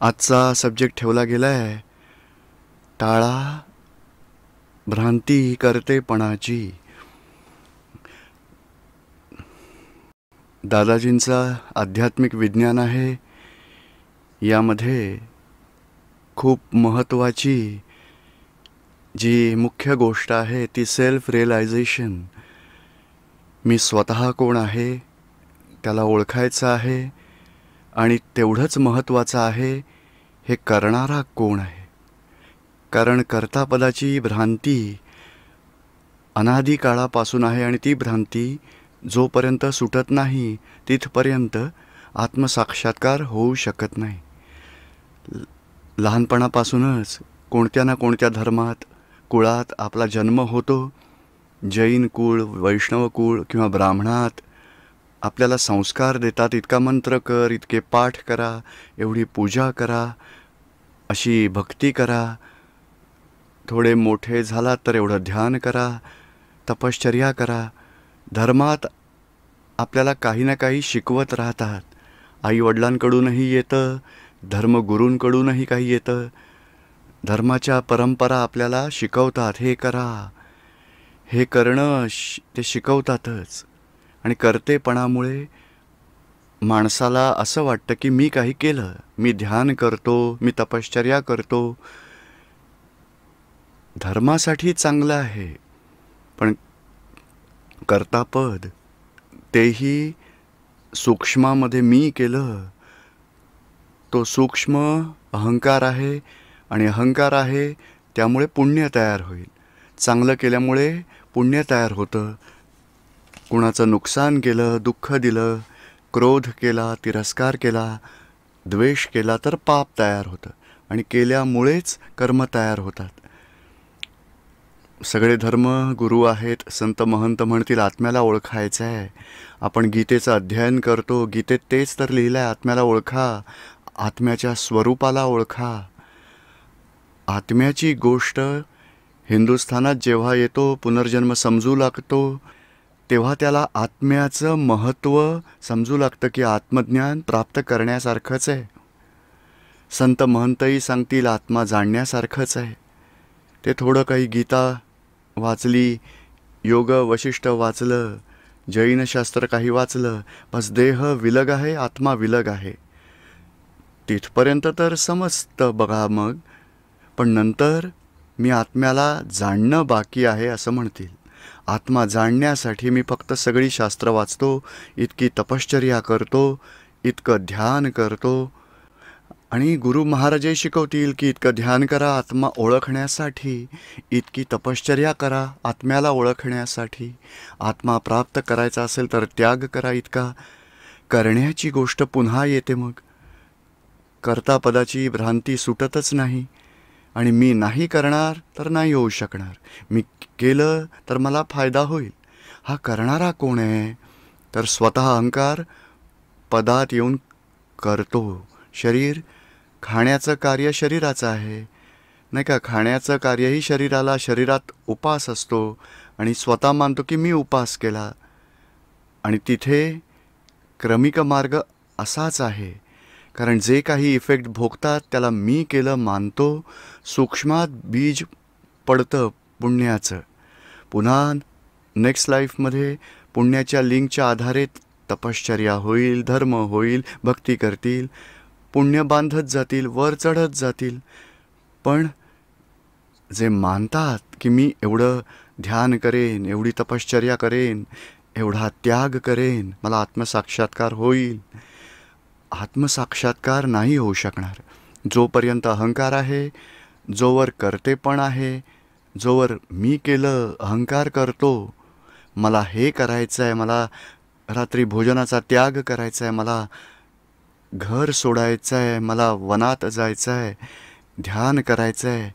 आजचा सब्जेक्ट ठेवला गेला आहे, टाळा भ्रांती करतेपणाची. दादाजींचा आध्यात्मिक विज्ञान आहे. यामध्ये खूप महत्त्वाची जी मुख्य गोष्ट आहे ती सेल्फ रिअलायझेशन. मी स्वतः कोण आहे त्याला ओळखायचं आहे, आणि तेवढंच महत्त्वाचं आहे हे करणारा कोण आहे. कारण कर्तापदाची भ्रांती अनादी काळापासून आहे, आणि ती भ्रांती जोपर्यंत सुटत नाही तिथपर्यंत आत्मसाक्षात्कार होऊ शकत नाही. लहानपणापासूनच कोणत्या ना कोणत्या धर्मात कुळात आपला जन्म होतो. जैन कुळ, वैष्णव कुळ किंवा ब्राह्मणात आपल्याला संस्कार देतात, इतका मंत्र कर, इतके पाठ करा, एवढी पूजा करा, अशी भक्ती करा, थोडे मोठे झालात तर एवढं ध्यान करा, तपश्चर्या करा. धर्मात आपल्याला काही ना काही शिकवत राहतात. आईवडिलांकडूनही येतं, धर्मगुरूंकडूनही काही येतं. धर्माच्या परंपरा आपल्याला शिकवतात, हे करा, हे करणं ते शिकवतातच. आणि कर्तेपणामुळे माणसाला असं वाटतं की मी काही केलं, मी ध्यान करतो, मी तपश्चर्या करतो. धर्मासाठी चांगलं आहे, पण कर्तापद तेही सूक्ष्मामध्ये मी केलं. तो सूक्ष्म अहंकार आहे, आणि अहंकार आहे त्यामुळे पुण्य तयार होईल. चांगलं केल्यामुळे पुण्य तयार होतं. कुणाचं नुकसान केलं, दुःख दिलं, क्रोध केला, तिरस्कार केला, द्वेष केला तर पाप तयार होतं, आणि केल्यामुळेच कर्म तयार होतात. सगळे धर्म गुरु आहेत, संत महंत म्हणतील आत्म्याला ओळखायचं आहे. आपण गीतेचं अध्ययन करतो, गीतेत तेच तर लिहिलं आहे, आत्म्याला ओळखा, आत्म्याच्या स्वरूपाला ओळखा. आत्म्याची गोष्ट हिंदुस्थानात जेव्हा येतो, पुनर्जन्म समजू लागतो, तेव्हा त्याला आत्म्याचं महत्त्व समजू लागतं की आत्मज्ञान प्राप्त करण्यासारखंच आहे. संत महंतही सांगतील आत्मा जाणण्यासारखंच आहे. ते थोडं काही गीता वाचली, योग वशिष्ठ वाचलं, जैनशास्त्र काही वाचलं, बस देह विलग आहे, आत्मा विलग आहे, तिथपर्यंत तर समजतं बघा. मग पण नंतर मी आत्म्याला जाणणं बाकी आहे असं म्हणतील. आत्मा जाणण्यासाठी मी फक्त सगळी शास्त्र वाचतो, इतकी तपश्चर्या करतो, इतकं ध्यान करतो. आणि गुरु महाराजही शिकवतील की इतकं ध्यान करा आत्मा ओळखण्यासाठी, इतकी तपश्चर्या करा आत्म्याला ओळखण्यासाठी. आत्मा प्राप्त करायचा असेल तर त्याग करा. इतका करण्याची गोष्ट पुन्हा येते. मग कर्तापदाची भ्रांती सुटतच नाही, आणि मी नाही करणार तर नाही होऊ शकणार, मी केलं तर मला फायदा होईल. हा करणारा कोण आहे? तर स्वतः अहंकार पदात येऊन करतो. शरीर, खाण्याचं कार्य शरीराचं आहे, नाही का? खाण्याचं कार्यही शरीराला, शरीरात उपास असतो, आणि स्वतः मानतो की मी उपास केला. आणि तिथे क्रमिक मार्ग असाच आहे, कारण जे काही इफेक्ट भोगतात त्याला मी केलं मानतो. सूक्ष्मात बीज पडतं पुण्याचं. पुन्हा नेक्स्ट लाईफमध्ये पुण्याच्या लिंकच्या आधारे तपश्चर्या होईल, धर्म होईल, भक्ती करतील, पुण्य बांधत जातील, वर चढत जातील. पण जे मानतात की मी एवढं ध्यान करेन, एवढी तपश्चर्या करेन, एवढा त्याग करेन, मला आत्मसाक्षात्कार होईल, आत्मसाक्षात्कार नाही होऊ शकणार जोपर्यंत अहंकार आहे, जोवर कर्तेपण आहे, जोवर मी केलं अहंकार करतो. मला हे करायचं आहे, मला रात्री भोजनाचा त्याग करायचा आहे, मला घर सोडायचं आहे, मला वनात जायचं आहे, ध्यान करायचं आहे,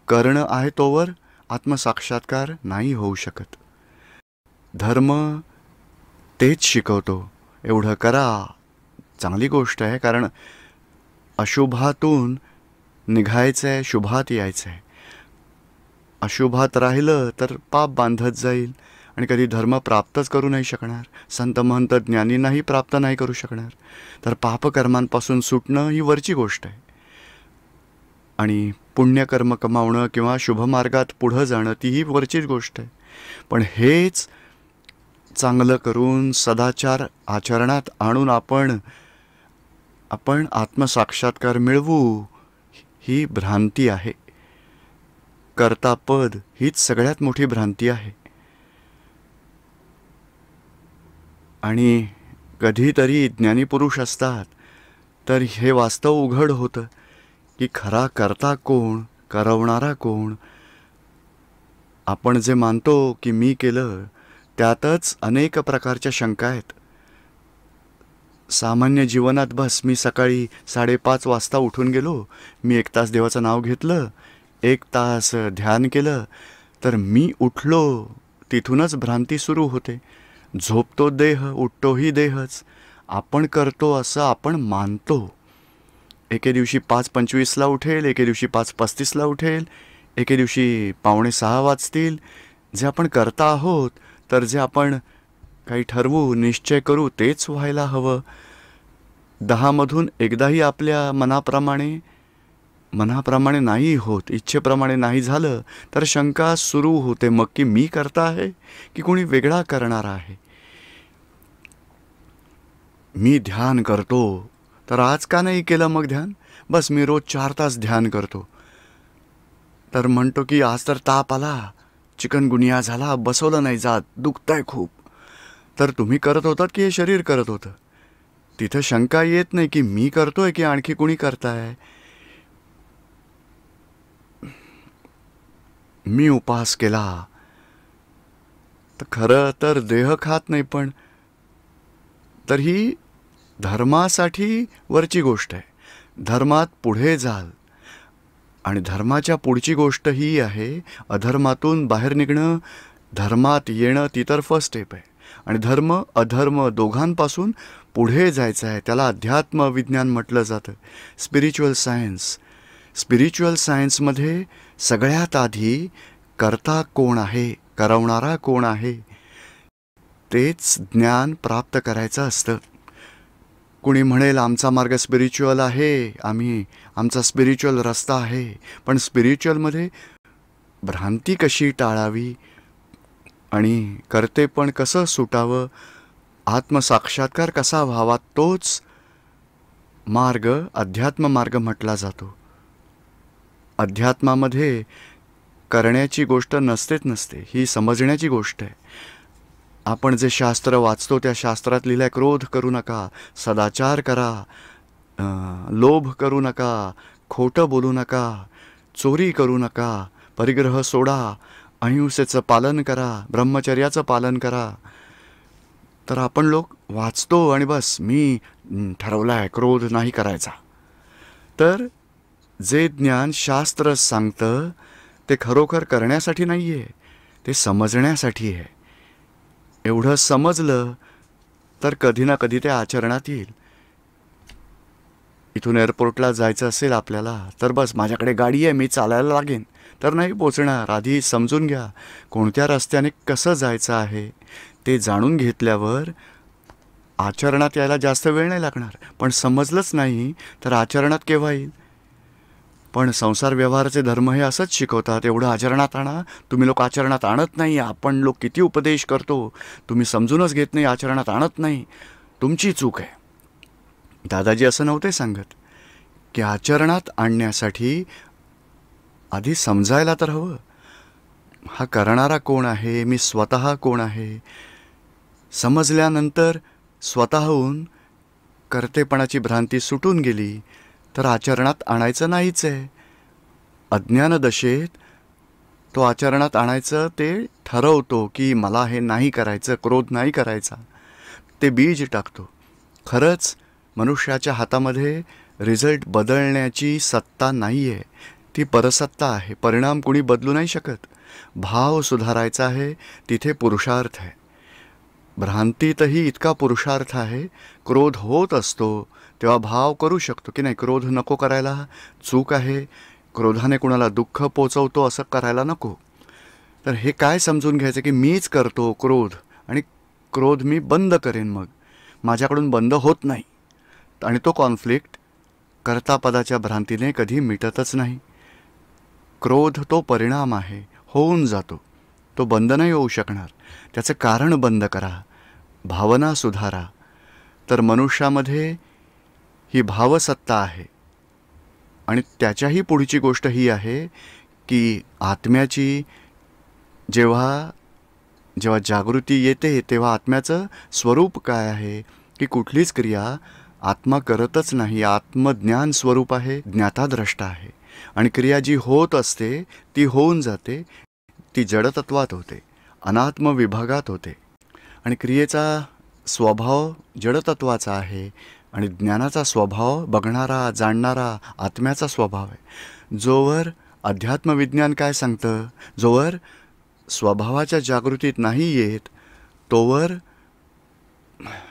करणं आहे, तोवर आत्मसाक्षात्कार नाही होऊ शकत. धर्म तेच शिकवतो, एवढं करा. चांगली गोष्ट आहे, कारण अशुभातून निघायचं आहे, शुभात यायचं आहे. अशुभात राहिलं तर पाप बांधत जाईल, आणि कधी धर्म प्राप्तच करू नाही शकणार, संत महंत ज्ञानींनाही प्राप्त नाही करू शकणार. तर पापकर्मांपासून सुटणं ही वरची गोष्ट आहे, आणि पुण्यकर्म कमावणं किंवा शुभमार्गात पुढं जाणं तीही वरचीच गोष्ट आहे. पण हेच चांगलं करून सदाचार आचरणात आणून आपण आत्मसाक्षात्कार मिळवू, ही भ्रांती आहे. कर्तापद हीच सगळ्यात मोठी भ्रांती आहे. आणि कधीतरी ज्ञानीपुरुष असतात तर हे वास्तव उघड होतं की खरा करता कोण, करवणारा कोण. आपण जे मानतो की मी केलं त्यातच अनेक प्रकारच्या शंका आहेत. सामान्य जीवनात बस मी सकाळी 5:30 वाजता उठून गेलो, मी 1 तास देवाचं नाव घेतलं, 1 तास ध्यान केलं, तर मी उठलो, तिथूनच भ्रांती सुरू होते. झोपतो देह, उठतोही देहच. आपण करतो असं आपण मानतो. एके दिवशी 5:25 उठेल, एके दिवशी 5:35 उठेल, एके दिवशी 5:45 वाजतील. जे आपण करता आहोत, तर जे आपण काही ठरवू, निश्चय करू, तेच व्हायला हवं. 10मधून एकदाही आपल्या मनाप्रमाणे नाही होत, इच्छेप्रमाणे नाही झालं, तर शंका सुरू होते मग की मी करता आहे की कोणी वेगळा करणार आहे. मी ध्यान करतो, तर आज का नाही केलं मग ध्यान? बस मी रोज 4 तास ध्यान करतो, तर म्हणतो की आज तर ताप आला, चिकनगुनिया झाला, बसवलं नाही जात, दुखतंय खूप. तर तुम्ही करत होतात की हे शरीर करत होतं? तिथं शंका येत नाही की मी करतोय की आणखी कोणी करताय. मी उपवास केला तर खरं तर देह खात नाही, पण तर ही धर्मासाठी वरची गोष्ट आहे. धर्मात पुढे जाल, आणि धर्माच्या पुढची गोष्ट ही आहे अधर्मातून बाहेर निघणं, धर्मात येणं, ती तर फर्स्ट स्टेप आहे. आणि धर्म अधर्म दोघांपासून पुढे जायचं आहे. त्याला अध्यात्म विज्ञान म्हटलं जातं, स्पिरिच्युअल सायन्स. स्पिरिच्युअल सायन्समध्ये सगळ्यात आधी करता कोण आहे, करवणारा कोण आहे, तेच ज्ञान प्राप्त करायचं असतं. कुणी म्हणेल आमचा मार्ग स्पिरिच्युअल आहे, आमचा स्पिरिच्युअल रस्ता आहे. पण स्पिरिच्युअलमध्ये भ्रांती कशी टाळावी आणि कर्तेपण कसं सुटावं, आत्मसाक्षात्कार कसा व्हावा, तोच मार्ग अध्यात्म मार्ग म्हटला जातो. अध्यात्मामध्ये करण्याची गोष्ट नसते, ही समजण्याची गोष्ट आहे. आपण जे शास्त्र वाचतो त्या शास्त्रात लिहिलंय, क्रोध करू नका, सदाचार करा, लोभ करू नका, खोटं बोलू नका, चोरी करू नका, परिग्रह सोडा, अहिंसेचं पालन करा, ब्रह्मचर्याचं पालन करा. तर आपण लोक वाचतो आणि बस मी ठरवलाय क्रोध नाही करायचा. तर जे ज्ञान शास्त्र सांगतं ते खरोखर करण्यासाठी नाही आहे, ते समजण्यासाठी आहे. एवढं समजलं तर कधी ना कधी ते आचरणात येईल. इथून एअरपोर्टला जायचं असेल आपल्याला, तर बस माझ्याकडे गाडी आहे, मी चालायला लागेन, तर नाही पोचणार. आधी समजून घ्या कोणत्या रस्त्याने कसं जायचं आहे. ते जाणून घेतल्यावर आचरणात यायला जास्त वेळ नाही लागणार. पण समजलंच नाही तर आचरणात केव्हा येईल? पण संसार व्यवहाराचे धर्म हे असंच शिकवतात, एवढं आचरणात आणा. तुम्ही लोक आचरणात आणत नाही. आपण लोक किती उपदेश करतो, तुम्ही समजूनच घेत नाही, आचरणात आणत नाही. तुमची चूक आहे. दादाजी असं नव्हते सांगत की आचरणात आणण्यासाठी आधी समजायला तर हवं, हा करणारा कोण आहे, मी स्वतः कोण आहे. समजल्यानंतर स्वतःहून कर्तेपणाची भ्रांती सुटून गेली तर आचरणात आणायचं नाहीच आहे. अज्ञानदशेत तो आचरणात आणायचं ते ठरवतो की मला हे नाही करायचं, क्रोध नाही करायचा, ते बीज टाकतो. खरंच मनुष्याच्या हातामध्ये रिझल्ट बदलण्याची सत्ता नाही आहे, ती परसत्ता आहे. परिणाम कुणी बदलू नाही शकत. भाव सुधारायचा आहे, तिथे पुरुषार्थ आहे. भ्रांतीतही इतका पुरुषार्थ आहे. क्रोध होत असतो तेव्हा भाव करू शकतो की नाही, क्रोध नको करायला, चूक आहे, क्रोधाने कुणाला दुःख पोचवतो असं करायला नको. तर हे काय समजून घ्यायचं की मीच करतो क्रोध, आणि क्रोध मी बंद करेन, मग माझ्याकडून बंद होत नाही, आणि तो कॉन्फ्लिक्ट कर्तापदाच्या भ्रांतीने कधी मिटतच नाही. क्रोध तो परिणाम आहे, होऊन जातो, तो बंद नाही होऊ शकणार. त्याचं कारण बंद करा, भावना सुधारा. तर मनुष्यामध्ये ही भावसत्ता आहे. आणि त्याच्याही पुढची गोष्ट ही आहे की आत्म्याची जेव्हा जेव्हा जागृती येते तेव्हा आत्म्याचं स्वरूप काय आहे की कुठलीच क्रिया आत्मा करतच नाही. आत्मज्ञान स्वरूप आहे, ज्ञाताद्रष्टा आहे. आणि क्रिया जी होत असते ती होऊन जाते, ती जडतत्वात होते, अनात्म विभागात होते. आणि क्रियेचा स्वभाव जडतत्वाचा आहे आणि ज्ञानाचा स्वभाव बघणारा जाणणारा आत्म्याचा स्वभाव आहे. जोवर अध्यात्मविज्ञान काय सांगतं, जोवर स्वभावाच्या जागृतीत नाही येत तोवर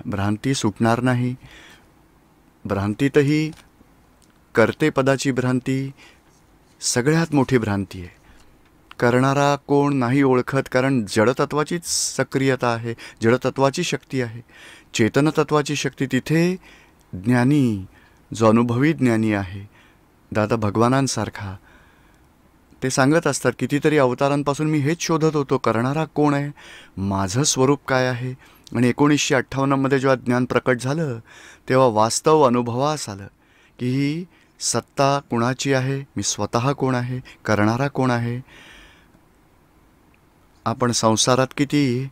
भ्रांती सुटणार नाही. भ्रांतीतही कर्तेपदाची भ्रांती सगळ्यात मोठी भ्रांती आहे. करणारा कोण नाही ओळखत, कारण जडतत्वाचीच सक्रियता आहे, जडतत्वाची शक्ती आहे. चेतनतत्वाची शक्ती तिथे ज्ञानी, जो अनुभवी ज्ञानी आहे, दादा भगवानांसारखा, ते सांगत असतात कितीतरी अवतारांपासून मी हेच शोधत होतो, करणारा कोण आहे, माझं स्वरूप काय आहे. आणि 1958मध्ये जेव्हा ज्ञान प्रकट झालं तेव्हा वास्तव अनुभवास आलं की ही सत्ता कुणाची आहे, मी स्वतः कोण आहे, करणारा कोण आहे. आपण संसारात किती,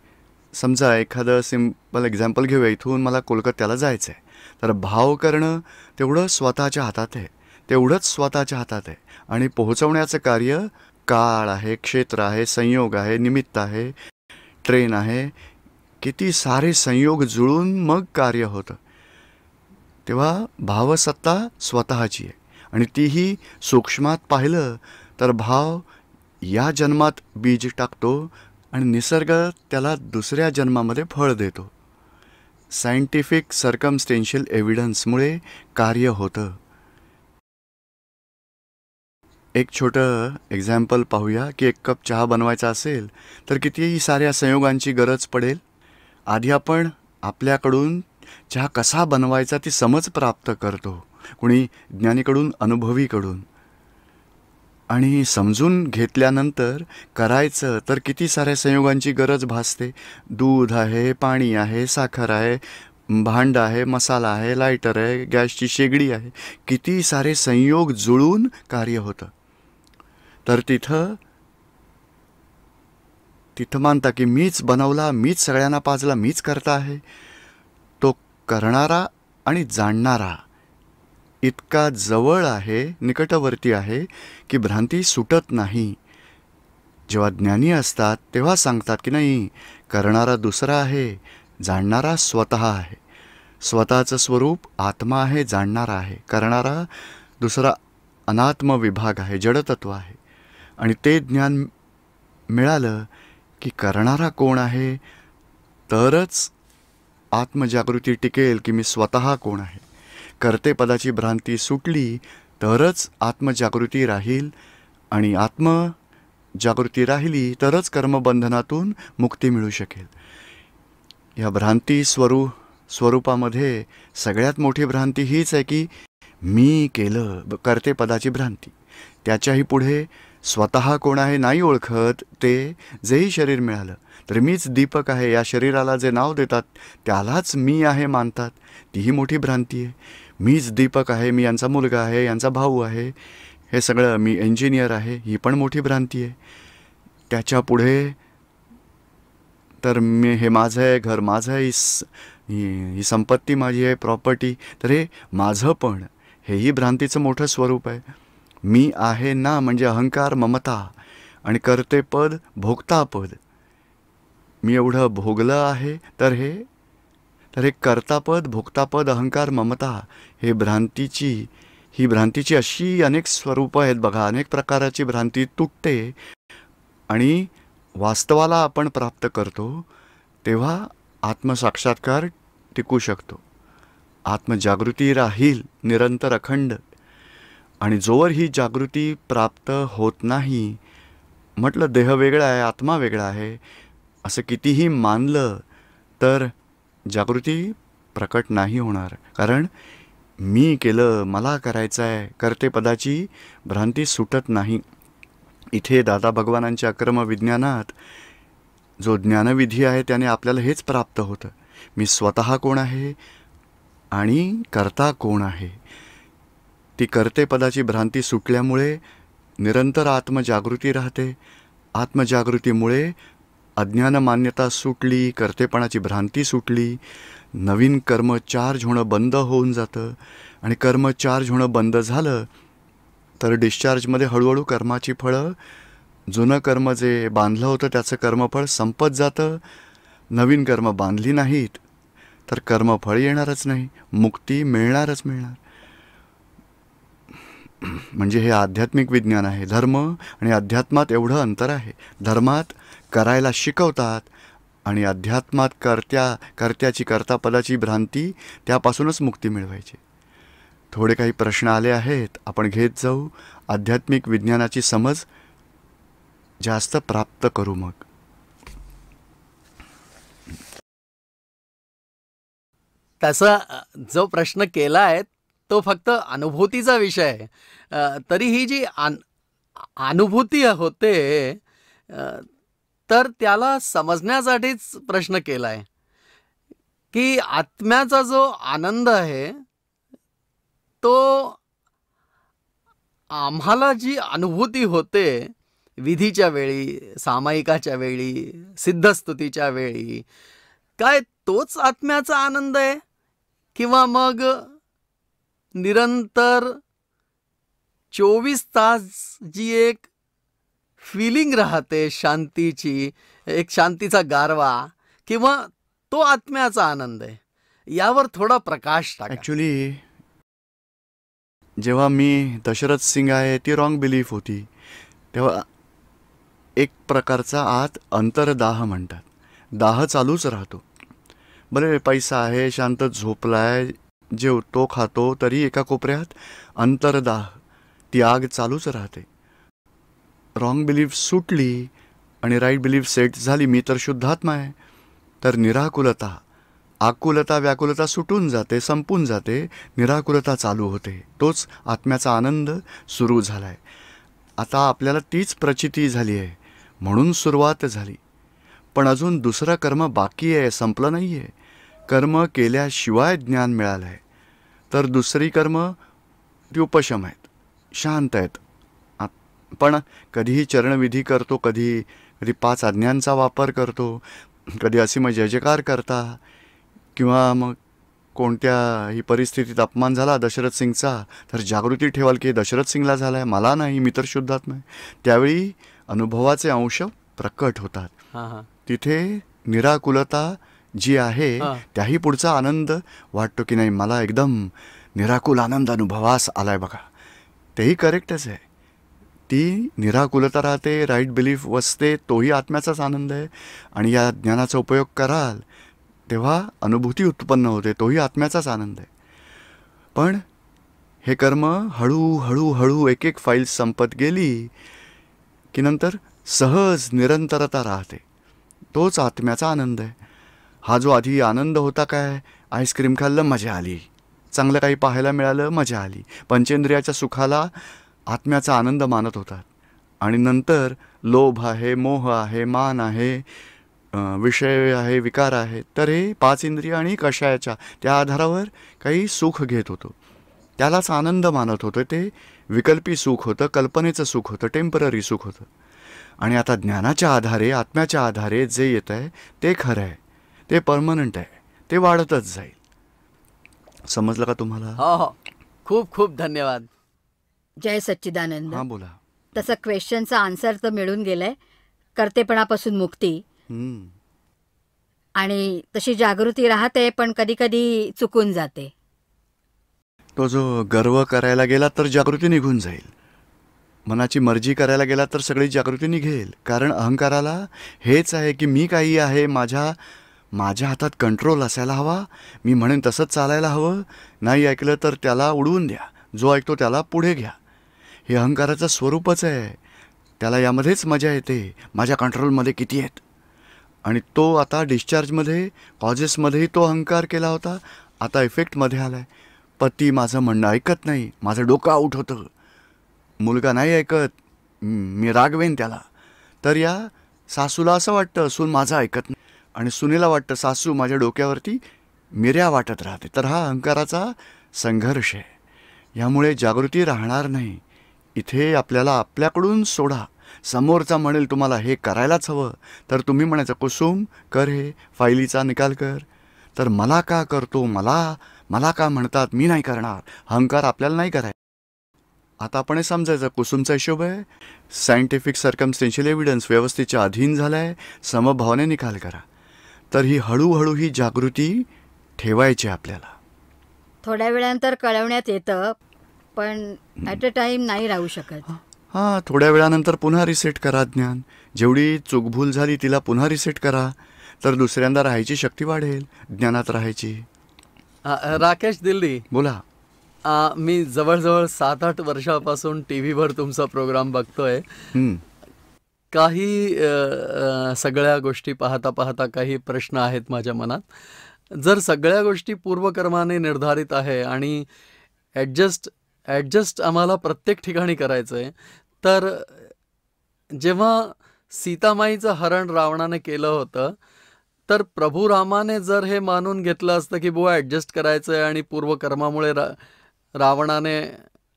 समजा एखादं सिम्पल एक्झाम्पल घेऊया, इथून मला कोलकात्याला जायचं आहे, तर भाव करणं तेवढं स्वतःच्या हातात आहे, तेवढंच स्वतःच्या हातात आहे. आणि पोहोचवण्याचं कार्य काळ आहे, क्षेत्र आहे, संयोग आहे, निमित्त आहे, ट्रेन आहे, किती सारे संयोग जुळून मग कार्य होतं. तेव्हा भावसत्ता स्वतःची आहे. आणि तीही सूक्ष्मात पाहिलं तर भाव या जन्मात बीज टाकतो आणि निसर्ग त्याला दुसऱ्या जन्मामध्ये फळ देतो. सायंटिफिक सर्कमस्टेन्शियल एव्हिडन्समुळे कार्य होतं. एक छोटं एक्झाम्पल पाहूया की एक कप चहा बनवायचा असेल तर कितीही साऱ्या संयोगांची गरज पडेल. आधी आपण आपल्याकडून चहा कसा बनवायचा ती समज प्राप्त करतो, कुणी ज्ञानीकडून, अनुभवीकडून. आणि समजून घेतल्यानंतर करायचं तर किती साऱ्या संयोगांची गरज भासते. दूध आहे, पाणी आहे, साखर आहे, भांड आहे, मसाला आहे, लायटर आहे, गॅसची शेगडी आहे, किती सारे संयोग जुळून कार्य होतं. तर तिथं मानता की मीच बनवला, मीच सगळ्यांना पाजला, मीच करता आहे. तो करणारा आणि जाणणारा इतका जवळ आहे, निकटवर्ती आहे की भ्रांती सुटत नाही. जेव्हा ज्ञानी असतात तेव्हा सांगतात की नाही, करणारा दुसरा आहे, जाणणारा स्वतः आहे. स्वतःचं स्वरूप आत्मा आहे, जाणणारा आहे. करणारा दुसरा अनात्म विभाग आहे, जडतत्व आहे. आणि ते ज्ञान मिळालं की करणारा कोण आहे तरच आत्मजागृती टिकेल की मी स्वतः कोण आहे. कर्तेपदाची भ्रांती सुटली तरच आत्मजागृती राहील, आणि आत्मजागृती राहिली तरच कर्मबंधनातून मुक्ती मिळू शकेल. या भ्रांती स्वरूपामध्ये सगळ्यात मोठी भ्रांती हीच आहे की मी केलं, कर्तेपदाची भ्रांती. त्याच्याही पुढे स्वतः कोण आहे नाही ओळखत, ते जेही शरीर मिळालं तर मीच दीपक आहे या शरीराला जे नाव देतात त्यालाच मी आहे मानतात, तीही मोठी भ्रांती आहे. मीच दीपक आहे, मी यांचा मुलगा आहे, यांचा भाऊ आहे, हे सगळं, मी इंजिनियर आहे, ही पण मोठी भ्रांती आहे. त्याच्या पुढे तर मी, हे माझं आहे, घर माझं आहे, ही संपत्ती माझी आहे, प्रॉपर्टी, तर हे माझं पण, हेही भ्रांतीचं मोठं स्वरूप आहे. मी आहे ना म्हणजे अहंकार, ममता, आणि कर्तेपद, भोगतापद. मी एवढं भोगलं आहे तर हे कर्तापद, भोगतापद, अहंकार, ममता, ही भ्रांतीची अशी अनेक स्वरूपं आहेत बघा. अनेक प्रकाराची भ्रांती तुटते आणि वास्तवाला आपण प्राप्त करतो तेव्हा आत्मसाक्षात्कार टिकू शकतो. आत्मजागृती राहील निरंतर, अखंड. आणि जोवर ही जागृती प्राप्त होत नाही म्हटलं देह वेगळा आहे, आत्मा वेगळा आहे, असं कितीही मानलं तर जागृती प्रकट नाही होणार. कारण मी केलं, मला करायचं आहे, कर्तेपदाची भ्रांती सुटत नाही. इथे दादा भगवानांच्या अक्रम विज्ञानात जो ज्ञानविधी आहे त्याने आपल्याला हेच प्राप्त होतं. मी स्वतः कोण आहे आणि कर्ता कोण आहे. ती कर्तेपदाची भ्रांती सुटल्यामुळे निरंतर आत्मजागृती राहते. आत्मजागृतीमुळे अज्ञान मान्यता सुटली, कर्तेपणाची भ्रांती सुटली, नवीन कर्म चार्ज होणं बंद होऊन जातं. आणि कर्म चार्ज होणं बंद झालं तर डिस्चार्जमध्ये हळूहळू कर्माची फळं, जुनं कर्म जे बांधलं होतं त्याचं कर्मफळ संपत जातं. नवीन कर्म बांधली नाहीत तर कर्मफळ येणारच नाही, मुक्ती मिळणारच मिळणार. म्हणजे हे आध्यात्मिक विज्ञान आहे. धर्म आणि अध्यात्मात एवढं अंतर आहे. धर्मात करायला शिकवतात आणि अध्यात्मात कर्त्याची कर्तापदाची भ्रांती, त्यापासूनच मुक्ती मिळवायची. थोडे काही प्रश्न आले आहेत, आपण घेत जाऊ. आध्यात्मिक विज्ञानाची समज जास्त प्राप्त करू. मग तसा जो प्रश्न केला आहे तो फक्त अनुभूतीचा विषय आहे. तरी ही जी अनुभूती होते तर त्याला समजण्यासाठीच प्रश्न केला आहे की आत्म्याचा जो आनंद आहे तो आम्हाला जी अनुभूती होते विधीच्या वेळी, सामायिकाच्या वेळी, सिद्धस्तुतीच्या वेळी, काय तोच आत्म्याचा आनंद आहे किंवा मग निरंतर 24 तास जी एक फिलिंग राहते शांतीची, एक शांतीचा गारवा, किंवा तो आत्म्याचा आनंद आहे? यावर थोडा प्रकाश टाका. ॲक्च्युली जेव्हा मी दशरथ सिंग आहे ती रॉंग बिलीफ होती, तेव्हा एक प्रकारचा आत अंतरदाह म्हणतात. दाह चालूच राहतो. बरे पैसा आहे, शांत झोपलाय, जेवतो खातो, तरी एका कोपऱ्यात अंतरदाह, ती आग चालूच राहते. रॉंग बिलीफ सुटली आणि राईट बिलीफ सेट झाली, मी तर शुद्धात्मा आहे, तर निराकुलता, आकुलता व्याकुलता सुटून जाते, संपून जाते, निराकुलता चालू होते. तोच आत्म्याचा आनंद सुरू झाला आहे. आता आपल्याला तीच प्रचिती झाली आहे म्हणून सुरुवात झाली. पण अजून दुसरं कर्म बाकी आहे, संपलं नाही आहे. कर्म केल्याशिवाय ज्ञान मिळालं आहे. तर दुसरी कर्म ती उपशम आहेत, शांत आहेत. पण कधीही चरणविधी करतो, कधी 5 आज्ञांचा वापर करतो, कधी असीम जय जयकार करता, किंवा मग कोणत्याही परिस्थितीत अपमान झाला दशरथ सिंगचा तर जागृती ठेवाल की दशरथ सिंगला झाला आहे, मला नाही, मी तर शुद्धात्मा आहे. त्यावेळी अनुभवाचे अंश प्रकट होतात. तिथे निराकुलता जी आहे त्याही पुढचा आनंद वाटतो की नाही, मला एकदम निराकुल आनंद अनुभवास आलाय बघा. तेही करेक्टच आहे. ती निराकुलता राहते, राईट बिलीफ वसते, तोही आत्म्याचाच आनंद आहे. आणि या ज्ञानाचा उपयोग कराल तेव्हा अनुभूती उत्पन्न होते, तोही आत्म्याचाच आनंद आहे. पण हे कर्म हळूहळू हळू एक एक फाईल संपत गेली की नंतर सहज निरंतरता राहते, तोच आत्म्याचा आनंद आहे. हा जो आधी आनंद होता, काय आईस्क्रीम खाल्लं मजा आली, चांगलं काही पाहायला मिळालं मजा आली, पंचेंद्रियाच्या सुखाला आत्म्याचा आनंद मानत होतात. आणि नंतर लोभ आहे, मोह आहे, मान आहे, विषय आहे, विकार आहे, तर हे 5 इंद्रिय आणि कषायाच्या त्या आधारावर काही सुख घेत होतो, त्यालाच आनंद मानत होतं. ते विकल्पी सुख होतं, कल्पनेचं सुख होतं, टेम्पररी सुख होतं. आणि आता ज्ञानाच्या आधारे, आत्म्याच्या आधारे जे येत आहे ते खरं आहे, ते परमनंट आहे, ते वाढतच जाईल. समजलं का तुम्हाला? हो हो, खूप खूप धन्यवाद. जय सच्चिदानंद. हां बोला. तसं क्वेश्चनचा आन्सर तर मिळून गेलाय, कर्तेपणापासून मुक्ती. आणि तशी जागृती राहते, पण कधी कधी चुकून जाते. तो जो गर्व करायला गेला तर जागृती निघून जाईल, मनाची मर्जी करायला गेला तर सगळी जागृती निघेल. कारण अहंकाराला हेच आहे की मी काही आहे, माझ्या हातात कंट्रोल असायला हवा, मी म्हणेन तसंच चालायला हवं, नाही ऐकलं तर त्याला उडवून द्या, जो ऐकतो त्याला पुढे घ्या. हे अहंकाराचं स्वरूपच आहे. त्याला यामध्येच मजा येते, माझ्या कंट्रोलमध्ये किती आहेत. आणि तो आता डिस्चार्जमध्ये कॉजेसमध्येही तो अहंकार केला होता, आता इफेक्टमध्ये आला आहे. पती माझं म्हणणं ऐकत नाही, माझं डोकं आऊट होतं, मुलगा नाही ऐकत, मी रागवेन त्याला. तर या सासूला असं वाटतं सून माझं ऐकत नाही, आणि सुनेला वाटतं सासू माझ्या डोक्यावरती मिऱ्या वाटत राहते. तर हा अहंकाराचा संघर्ष आहे. यामुळे जागृती राहणार नाही. इथे आपल्याला आपल्याकडून सोडा. समोरचा म्हणेल तुम्हाला हे करायलाच हवं, तर तुम्ही म्हणायचं कुसुम कर, हे फायलीचा निकाल कर. तर मला का करतो, मला का म्हणतात, मी नाही करणार, अहंकार आपल्याला नाही करायचा. आता आपण हे समजायचं कुसुमचा हिशोब आहे, सायंटिफिक सर्कमस्टेन्शियल एव्हिडन्स व्यवस्थेच्या अधीन झाला आहे, समभावाने निकाल करा. तर ही हळूहळू ही जागृती ठेवायची आपल्याला. थोड्या वेळानंतर कळवण्यात येतं, पण ॲट अ टाइम नाही राहू शकत. हां, थोड्या वेळानंतर पुन्हा रिसेट करा ज्ञान. जेवढी चूकभूल झाली तिला पुन्हा रिसेट करा, तर दुसऱ्यांदा राहायची शक्ती वाढेल, ज्ञानात राहायची. राकेश दिल्ली, बोला. मी जवळजवळ 7-8 वर्षापासून टी व्हीवर तुमचा प्रोग्राम बघतोय. काही सगळ्या गोष्टी पाहता पाहता काही प्रश्न आहेत माझ्या मनात. जर सगळ्या गोष्टी पूर्वकर्माने निर्धारित आहे आणि ॲडजस्ट आम्हाला प्रत्येक ठिकाणी करायचं आहे, तर जेव्हा सीतामाईचं हरण रावणाने केलं होतं, तर प्रभू रामाने जर हे मानून घेतलं असतं की बुवा ॲडजस्ट करायचं आहे आणि पूर्वकर्मामुळे रावणाने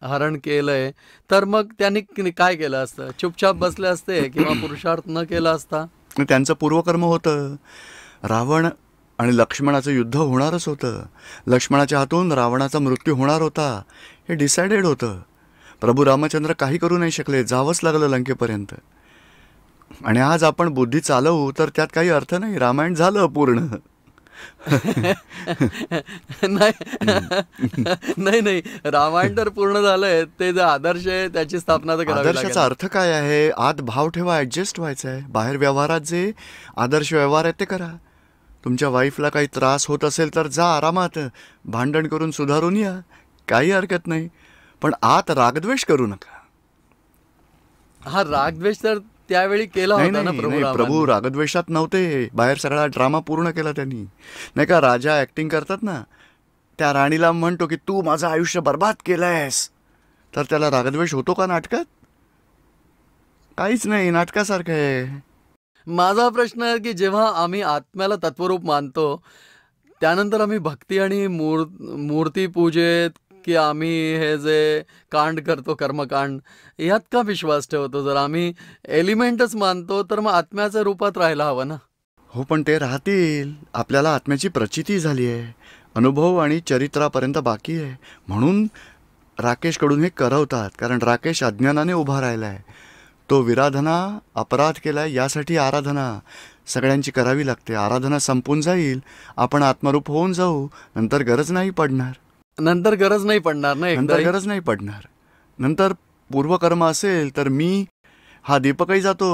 हरण केलंय, तर मग त्यांनी काय केलं असतं? चुपचाप बसले असते किंवा पुरुषार्थ न केला असता? त्यांचं पूर्वकर्म होतं. रावण आणि लक्ष्मणाचं युद्ध होणारच होतं. लक्ष्मणाच्या हातून रावणाचा मृत्यू होणार होता, हे डिसायडेड होतं. प्रभू रामचंद्र काही करू नाही शकले, जावंच लागलं लंकेपर्यंत. आणि आज आपण बुद्धी चालवू तर त्यात काही अर्थ नाही. रामायण झालं पूर्ण. नाही, रामायण तर पूर्ण झालंय. ते जे आदर्श आहे त्याची स्थापना तर करावी लागेल. आदर्शाचा अर्थ काय आहे? आत भाव ठेवा, ॲडजस्ट व्हायचं आहे. बाहेर व्यवहारात जे आदर्श व्यवहार आहेत ते करा. तुमच्या वाईफला काही त्रास होत असेल तर जा आरामात भांडण करून सुधारून या, काही हरकत नाही. पण आत रागद्वेष करू नका. हा रागद्वेष तर त्यावेळी केला होता ना प्रभू रागद्वेषात नव्हते. बाहेर सगळा ड्रामा पूर्ण केला त्यांनी. नाही का, राजा ॲक्टिंग करतात ना, त्या राणीला म्हणतो की तू माझं आयुष्य बर्बाद केलंयस, तर त्याला रागद्वेष होतो का नाटकात? काहीच नाही, नाटकासारखं आहे. माझा प्रश्न आहे की जेव्हा आम्ही आत्म्याला तत्वरूप मानतो, त्यानंतर आम्ही भक्ती आणि मूर्ती पूजेत की आम्ही हे जे कांड करतो, कर्मकांड, यात का विश्वास ठेवतो? जर आम्ही एलिमेंटच मानतो तर मग आत्म्याच्या रूपात राहायला हवं ना. हो, पण ते राहतील. आपल्याला आत्म्याची प्रचिती झाली आहे, अनुभव आणि चरित्रापर्यंत बाकी आहे. म्हणून राकेशकडून हे करवतात, कारण राकेश अज्ञानाने उभा राहिला आहे. तो विराधना अपराध केला आहे, यासाठी आराधना सगळ्यांची करावी लागते. आराधना संपून जाईल, आपण आत्मरूप होऊन जाऊ, नंतर गरज नाही पडणार. नंतर गरज नाही पडणार. नंतर पूर्वकर्म असेल तर मी हा दीपकही जातो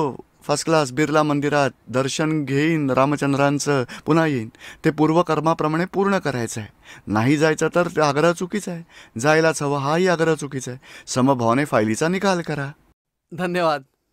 फर्स्ट क्लास बिर्ला मंदिरात, दर्शन घेईन रामचंद्रांचं, पुन्हा येईन. ते पूर्वकर्माप्रमाणे पूर्ण करायचं आहे. नाही जायचं तर आग्रह चुकीचा आहे, जायलाच हवं हाही आग्रह चुकीचा आहे. समभावाने फायलीचा निकाल करा. धन्यवाद.